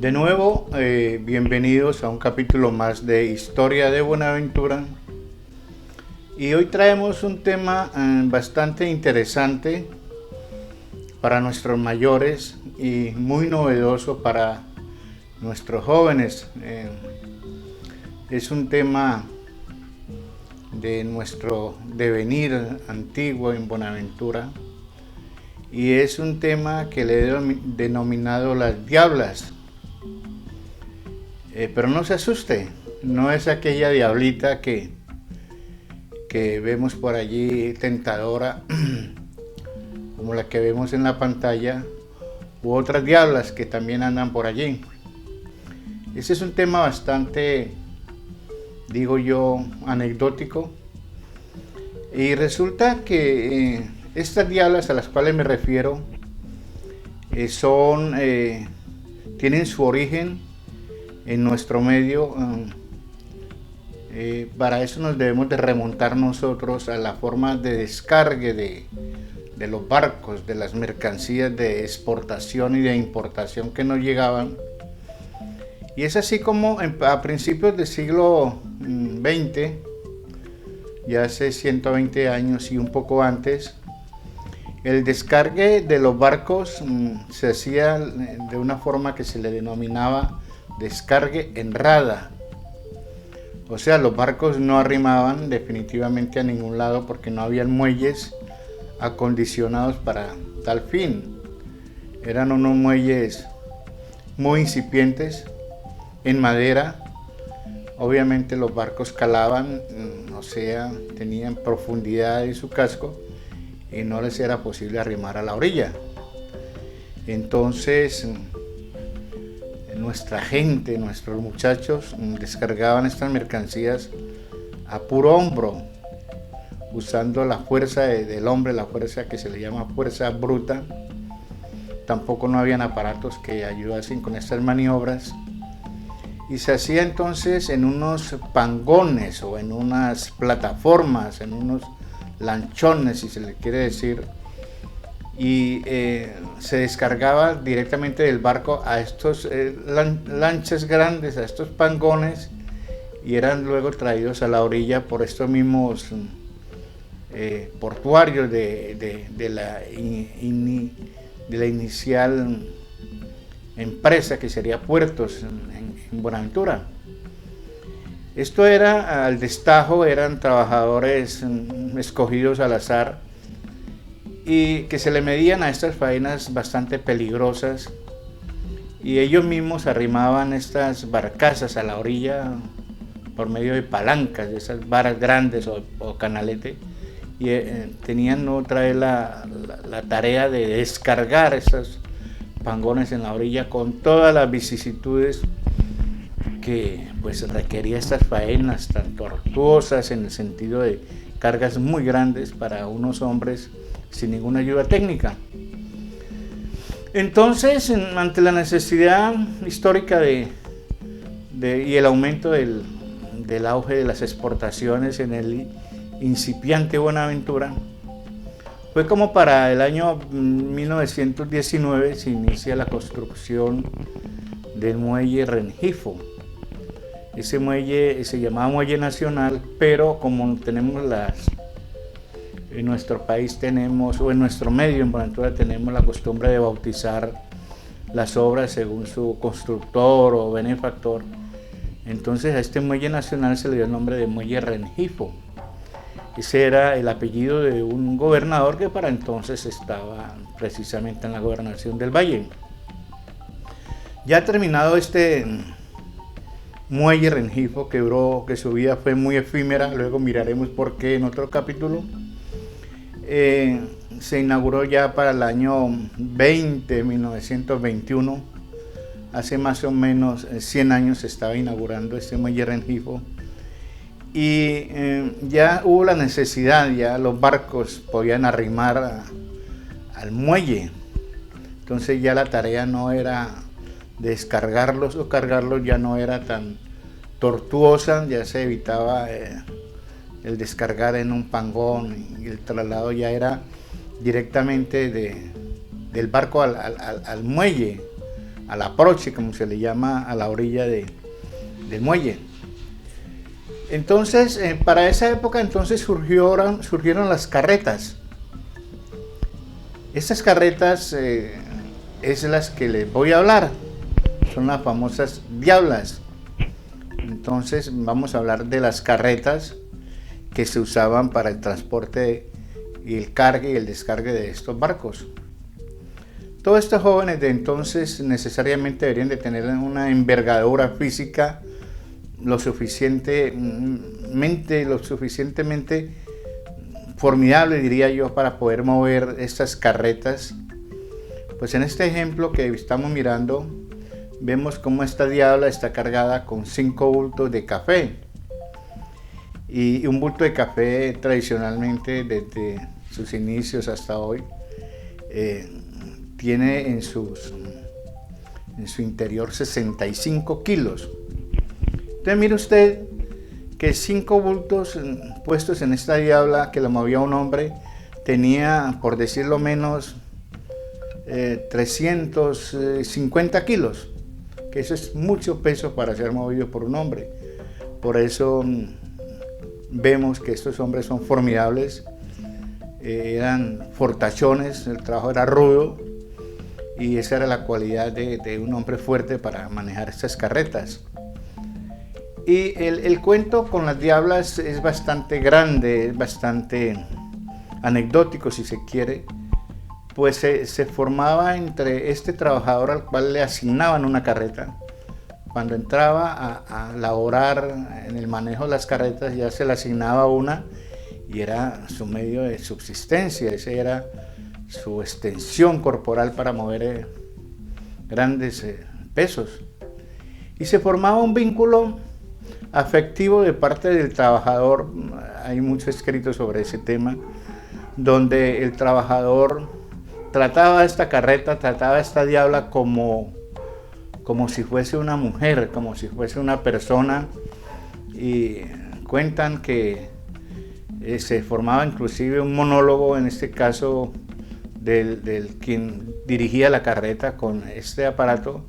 De nuevo, bienvenidos a un capítulo más de Historia de Buenaventura. Y hoy traemos un tema bastante interesante para nuestros mayores y muy novedoso para nuestros jóvenes. Es un tema de nuestro devenir antiguo en Buenaventura y es un tema que le he denominado las diablas. Pero no se asuste, no es aquella diablita que vemos por allí tentadora como la que vemos en la pantalla, u otras diablas que también andan por allí. Ese es un tema bastante, digo yo, anecdótico, y resulta que estas diablas a las cuales me refiero tienen su origen en nuestro medio. Para eso nos debemos de remontar nosotros a la forma de descargue de los barcos, de las mercancías de exportación y de importación que nos llegaban. Y es así como a principios del siglo XX, ya hace 120 años y un poco antes, el descargue de los barcos se hacía de una forma que se le denominaba descargue en rada. O sea, los barcos no arrimaban definitivamente a ningún lado porque no habían muelles acondicionados para tal fin. Eran unos muelles muy incipientes en madera. Obviamente los barcos calaban, o sea, tenían profundidad en su casco y no les era posible arrimar a la orilla. Entonces nuestra gente, nuestros muchachos descargaban estas mercancías a puro hombro, usando la fuerza del hombre, la fuerza que se le llama fuerza bruta. Tampoco no habían aparatos que ayudasen con estas maniobras. Y se hacía entonces en unos pangones o en unas plataformas, en unos lanchones, si se le quiere decir, y se descargaba directamente del barco a estos lanchas grandes, a estos pangones, y eran luego traídos a la orilla por estos mismos portuarios de la inicial empresa que sería Puertos en Buenaventura. Esto era al destajo, eran trabajadores escogidos al azar y que se le medían a estas faenas bastante peligrosas, y ellos mismos arrimaban estas barcazas a la orilla por medio de palancas, de esas varas grandes o canalete, y tenían otra vez la tarea de descargar esos pangones en la orilla con todas las vicisitudes que pues requería estas faenas tan tortuosas, en el sentido de cargas muy grandes para unos hombres sin ninguna ayuda técnica. Entonces, ante la necesidad histórica y el aumento del auge de las exportaciones en el incipiante Buenaventura, fue como para el año 1919 se inicia la construcción del muelle Rengifo. Ese muelle se llamaba Muelle Nacional, pero como tenemos en nuestro país tenemos, o en nuestro medio en Buenaventura tenemos la costumbre de bautizar las obras según su constructor o benefactor, entonces a este Muelle Nacional se le dio el nombre de Muelle Rengifo. Ese era el apellido de un gobernador que para entonces estaba precisamente en la gobernación del Valle. Ya terminado este muelle Rengifo, que su vida fue muy efímera, luego miraremos por qué en otro capítulo, se inauguró ya para el año 1921, hace más o menos 100 años se estaba inaugurando este muelle Rengifo, y ya hubo la necesidad, ya los barcos podían arrimar al muelle, entonces ya la tarea no era descargarlos o cargarlos, ya no era tan tortuosa, ya se evitaba el descargar en un pangón, y el traslado ya era directamente del barco al muelle, al aproche, como se le llama a la orilla del muelle. Entonces, para esa época entonces surgieron las carretas. Estas carretas es las que les voy a hablar, son las famosas diablas. Entonces vamos a hablar de las carretas que se usaban para el transporte y el cargue y el descargue de estos barcos. Todos estos jóvenes de entonces necesariamente deberían de tener una envergadura física lo suficientemente formidable, diría yo, para poder mover estas carretas. Pues en este ejemplo que estamos mirando, vemos cómo esta diabla está cargada con 5 bultos de café. Y un bulto de café tradicionalmente desde sus inicios hasta hoy tiene en su interior 65 kilos. Entonces mire usted que 5 bultos puestos en esta diabla que la movía un hombre tenía, por decirlo menos, 350 kilos, que eso es mucho peso para ser movido por un hombre. Por eso vemos que estos hombres son formidables, eran fortachones, el trabajo era rudo y esa era la cualidad de un hombre fuerte para manejar estas carretas. Y el cuento con las diablas es bastante grande, es bastante anecdótico si se quiere, pues se formaba entre este trabajador al cual le asignaban una carreta. Cuando entraba a laborar en el manejo de las carretas ya se le asignaba una y era su medio de subsistencia, esa era su extensión corporal para mover grandes pesos. Y se formaba un vínculo afectivo de parte del trabajador, hay mucho escrito sobre ese tema, donde el trabajador trataba esta carreta, trataba esta diabla como si fuese una mujer, como si fuese una persona, y cuentan que se formaba inclusive un monólogo, en este caso del quien dirigía la carreta con este aparato,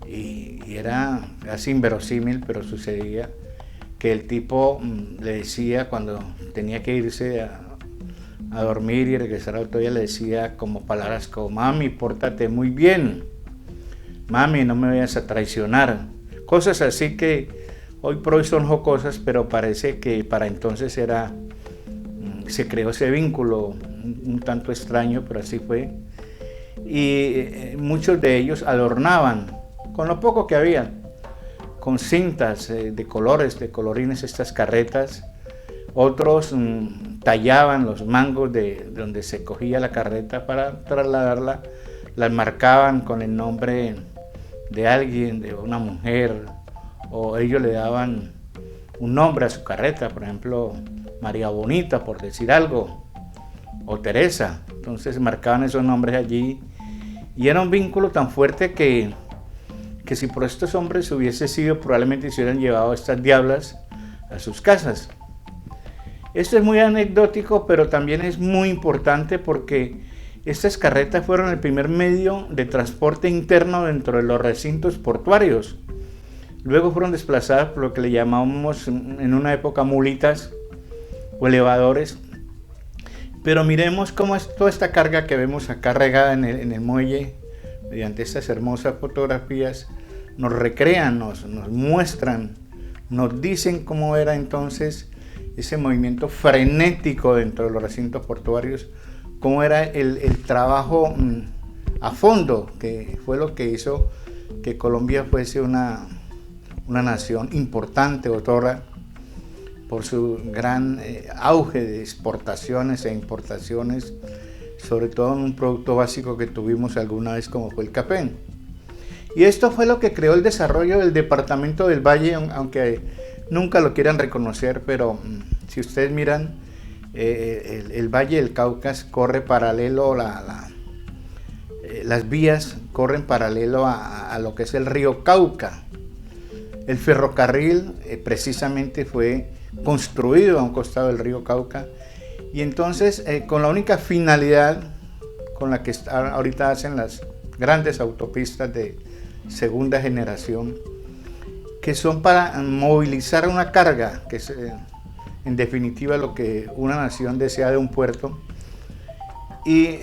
y era casi inverosímil, pero sucedía que el tipo le decía cuando tenía que irse a dormir y regresar al otro día, le decía como palabras como: mami, pórtate muy bien, mami, no me vayas a traicionar, cosas así que hoy por hoy son jocosas, pero parece que para entonces se creó ese vínculo un tanto extraño, pero así fue. Y muchos de ellos adornaban con lo poco que había, con cintas de colores, de colorines, estas carretas. Otros tallaban los mangos de donde se cogía la carreta para trasladarla, las marcaban con el nombre de alguien, de una mujer, o ellos le daban un nombre a su carreta, por ejemplo, María Bonita, por decir algo, o Teresa. Entonces marcaban esos nombres allí y era un vínculo tan fuerte que si por estos hombres hubiese sido, probablemente se hubieran llevado estas diablas a sus casas. Esto es muy anecdótico, pero también es muy importante porque estas carretas fueron el primer medio de transporte interno dentro de los recintos portuarios. Luego fueron desplazadas por lo que le llamábamos en una época mulitas o elevadores. Pero miremos cómo es toda esta carga que vemos acá regada en el muelle, mediante estas hermosas fotografías, nos recrean, nos muestran, nos dicen cómo era entonces ese movimiento frenético dentro de los recintos portuarios, cómo era el trabajo a fondo, que fue lo que hizo que Colombia fuese una nación importante, otorga, por su gran auge de exportaciones e importaciones, sobre todo en un producto básico que tuvimos alguna vez como fue el café. Y esto fue lo que creó el desarrollo del departamento del Valle, aunque nunca lo quieran reconocer, pero si ustedes miran, el Valle del Cauca corre paralelo, las vías corren paralelo a lo que es el río Cauca. El ferrocarril precisamente fue construido a un costado del río Cauca, y entonces con la única finalidad con la que ahorita hacen las grandes autopistas segunda generación, que son para movilizar una carga, que es en definitiva lo que una nación desea de un puerto. Y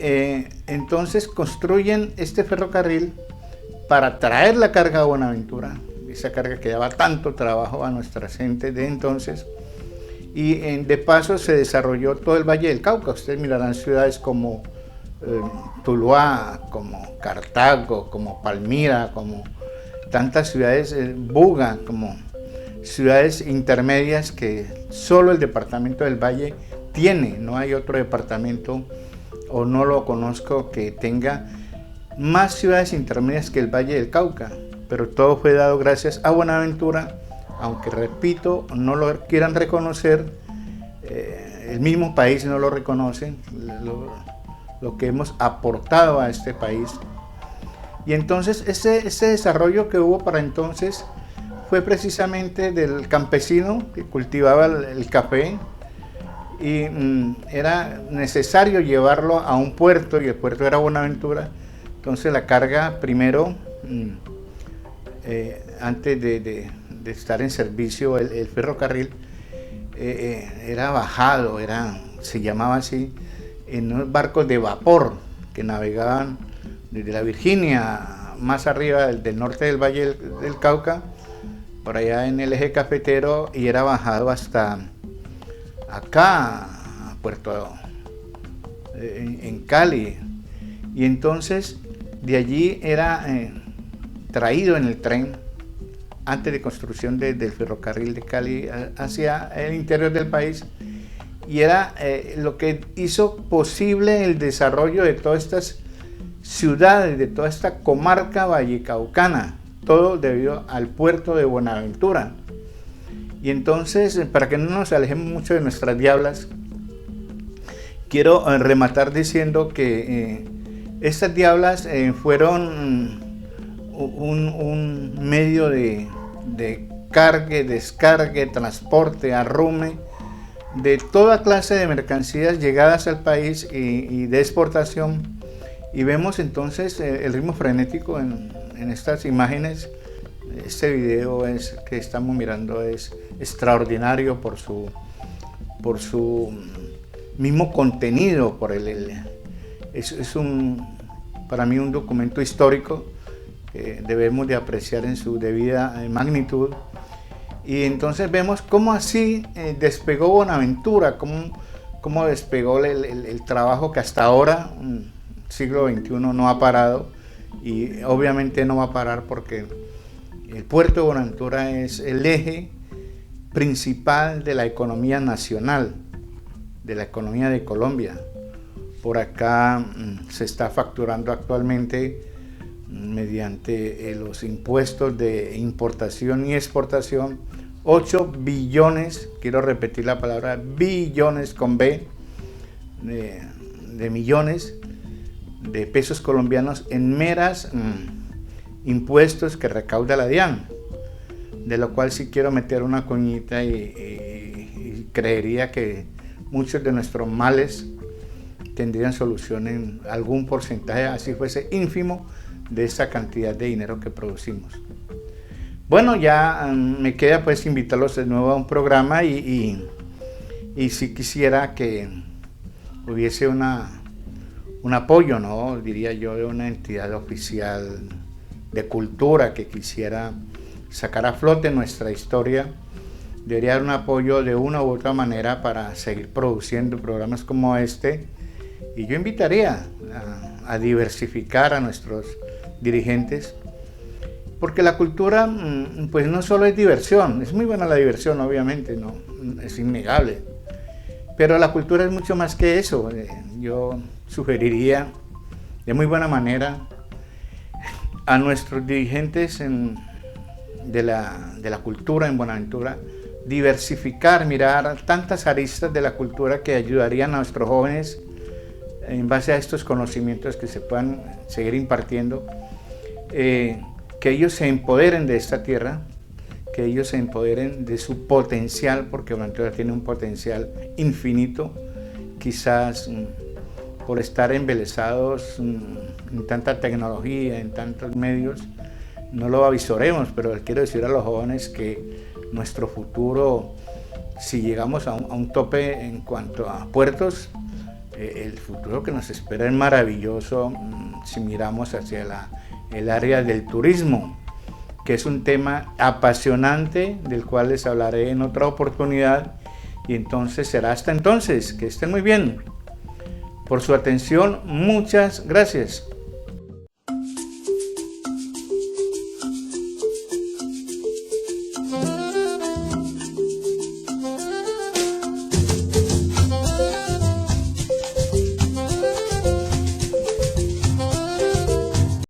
entonces construyen este ferrocarril para traer la carga a Buenaventura, esa carga que daba tanto trabajo a nuestra gente de entonces. Y de paso se desarrolló todo el Valle del Cauca. Ustedes mirarán ciudades como Tuluá, como Cartago, como Palmira, como tantas ciudades, Buga, como ciudades intermedias que solo el departamento del Valle tiene. No hay otro departamento, o no lo conozco, que tenga más ciudades intermedias que el Valle del Cauca, pero todo fue dado gracias a Buenaventura, aunque repito, no lo quieran reconocer, el mismo país no lo reconoce, lo que hemos aportado a este país. Y entonces ese desarrollo que hubo para entonces fue precisamente del campesino que cultivaba el café, y era necesario llevarlo a un puerto, y el puerto era Buenaventura. Entonces la carga primero, antes de estar en servicio el ferrocarril, era bajado, se llamaba así, en unos barcos de vapor que navegaban desde la Virginia, más arriba del norte del Valle del Cauca, por allá en el eje cafetero, y era bajado hasta acá, a Puerto, en Cali. Y entonces de allí era traído en el tren, antes de construcción del ferrocarril de Cali, hacia el interior del país, y era lo que hizo posible el desarrollo de todas estas ciudades, de toda esta comarca vallecaucana, todo debido al puerto de Buenaventura. Y entonces, para que no nos alejemos mucho de nuestras diablas, quiero rematar diciendo que estas diablas fueron un medio de cargue, descargue, transporte, arrume de toda clase de mercancías llegadas al país y de exportación. Y vemos entonces el ritmo frenético en estas imágenes. Este video que estamos mirando es extraordinario por su mismo contenido, es para mí un documento histórico que debemos de apreciar en su debida magnitud. Y entonces vemos cómo así despegó Buenaventura, cómo despegó el trabajo que hasta ahora, siglo XXI, no ha parado, y obviamente no va a parar porque el puerto de Buenaventura es el eje principal de la economía nacional, de la economía de Colombia. Por acá se está facturando actualmente mediante los impuestos de importación y exportación 8 billones, quiero repetir la palabra billones con B, de millones de pesos colombianos en meras impuestos que recauda la DIAN, de lo cual sí quiero meter una cuñita y creería que muchos de nuestros males tendrían solución en algún porcentaje, así fuese ínfimo, de esa cantidad de dinero que producimos. Bueno, ya me queda pues invitarlos de nuevo a un programa y si quisiera que hubiese un apoyo, ¿no? Diría yo, de una entidad oficial de cultura que quisiera sacar a flote nuestra historia. Debería haber un apoyo de una u otra manera para seguir produciendo programas como este, y yo invitaría a diversificar a nuestros dirigentes, porque la cultura pues no solo es diversión, es muy buena la diversión, obviamente, no es innegable, pero la cultura es mucho más que eso. Yo sugeriría de muy buena manera a nuestros dirigentes de la cultura en Buenaventura diversificar, mirar tantas aristas de la cultura que ayudarían a nuestros jóvenes en base a estos conocimientos que se puedan seguir impartiendo, que ellos se empoderen de esta tierra, que ellos se empoderen de su potencial, porque Buenaventura tiene un potencial infinito. Quizás por estar embelesados en tanta tecnología, en tantos medios, no lo avisoremos, pero les quiero decir a los jóvenes que nuestro futuro, si llegamos a un tope en cuanto a puertos, el futuro que nos espera es maravilloso si miramos hacia el área del turismo, que es un tema apasionante del cual les hablaré en otra oportunidad, y entonces será hasta entonces. Que estén muy bien. Por su atención, muchas gracias.